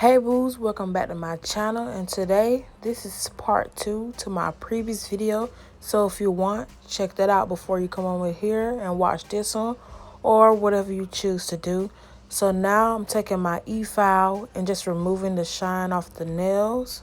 Hey boos, welcome back to my channel, and today this is part 2 to my previous video. So if you want, check that out before you come over here and watch this one or whatever you choose to do. So now I'm taking my e-file and just removing the shine off the nails.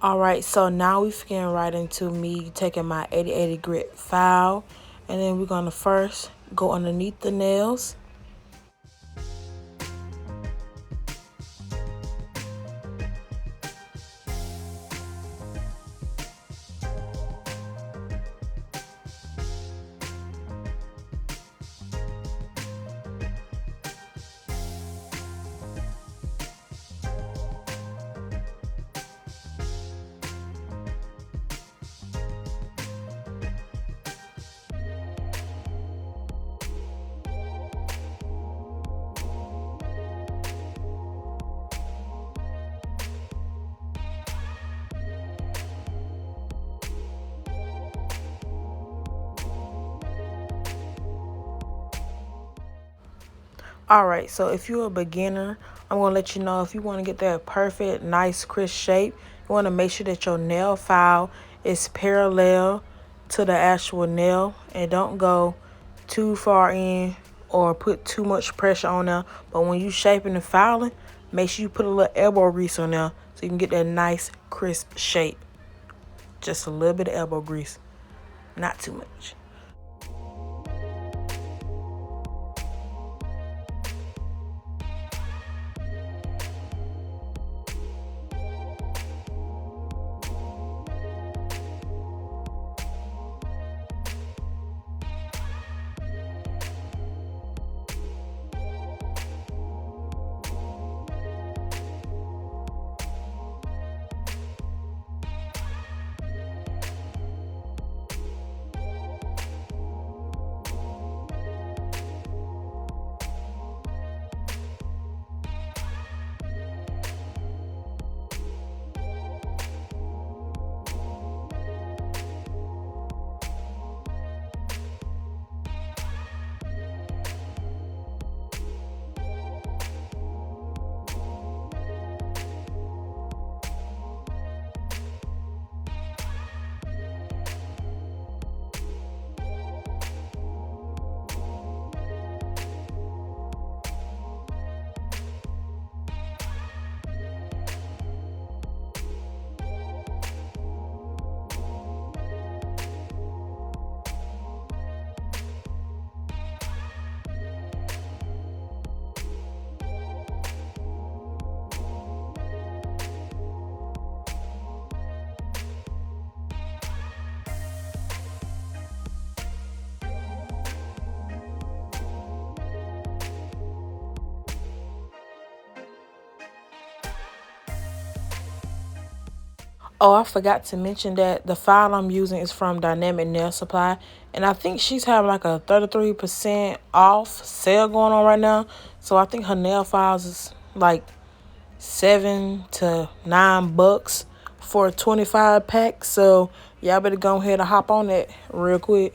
Alright, so now we're getting right into me taking my 8080 grit file, and then we're going to first go underneath the nails. Alright, so if you're a beginner, I'm going to let you know if you want to get that perfect, nice, crisp shape, you want to make sure that your nail file is parallel to the actual nail, and don't go too far in or put too much pressure on there. But when you shaping and filing, make sure you put a little elbow grease on there so you can get that nice, crisp shape. Just a little bit of elbow grease, not too much. Oh, I forgot to mention that the file I'm using is from Dynamic Nail Supply. And I think she's having like a 33% off sale going on right now. So I think her nail files is like $7 to $9 for a 25 pack. So y'all better go ahead and hop on that real quick.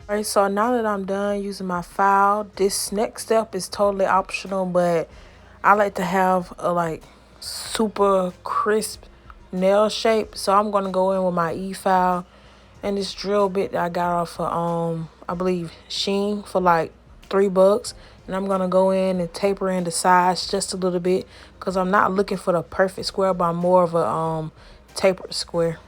Alright, so now that I'm done using my file, this next step is totally optional, but I like to have a like super crisp nail shape. So I'm gonna go in with my e-file and this drill bit that I got off of I believe Sheen for like $3. And I'm gonna go in and taper in the sides just a little bit because I'm not looking for the perfect square, but I'm more of a tapered square.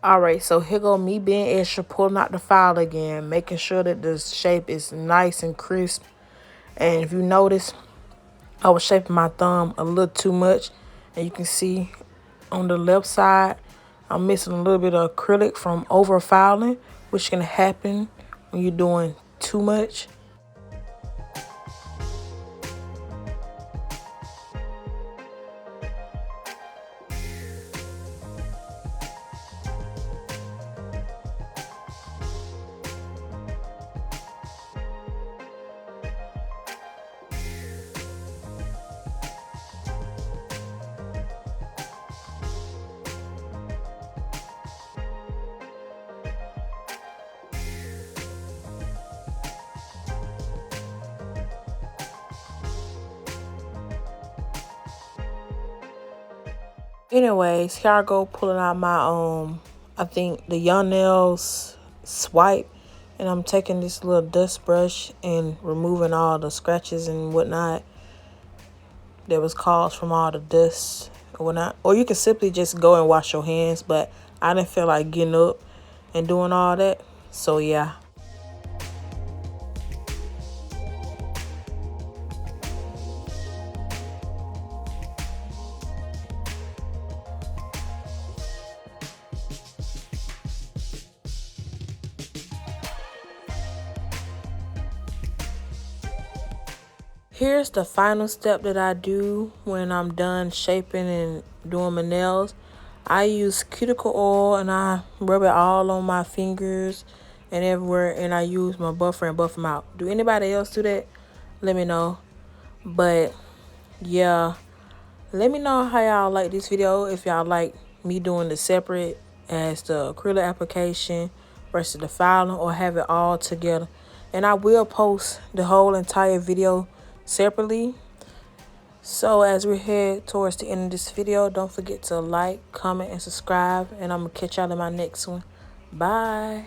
Alright, so here go me being extra, pulling out the file again, making sure that the shape is nice and crisp. And if you notice, I was shaping my thumb a little too much. And you can see on the left side, I'm missing a little bit of acrylic from over filing, which can happen when you're doing too much. Anyways, here I go pulling out my I think the young nails swipe, and I'm taking this little dust brush and removing all the scratches and whatnot that was caused from all the dust or whatnot. Or you can simply just go and wash your hands, but I didn't feel like getting up and doing all that. So yeah. Here's the final step that I do when I'm done shaping and doing my nails. I use cuticle oil and I rub it all on my fingers and everywhere, and I use my buffer and buff them out. Do anybody else do that? Let me know. But yeah, let me know how y'all like this video. If y'all like me doing the separate as the acrylic application versus the filing, or have it all together. And I will post the whole entire video separately. So as we head towards the end of this video, don't forget to like, comment, and subscribe. And I'm going to catch y'all in my next one. Bye.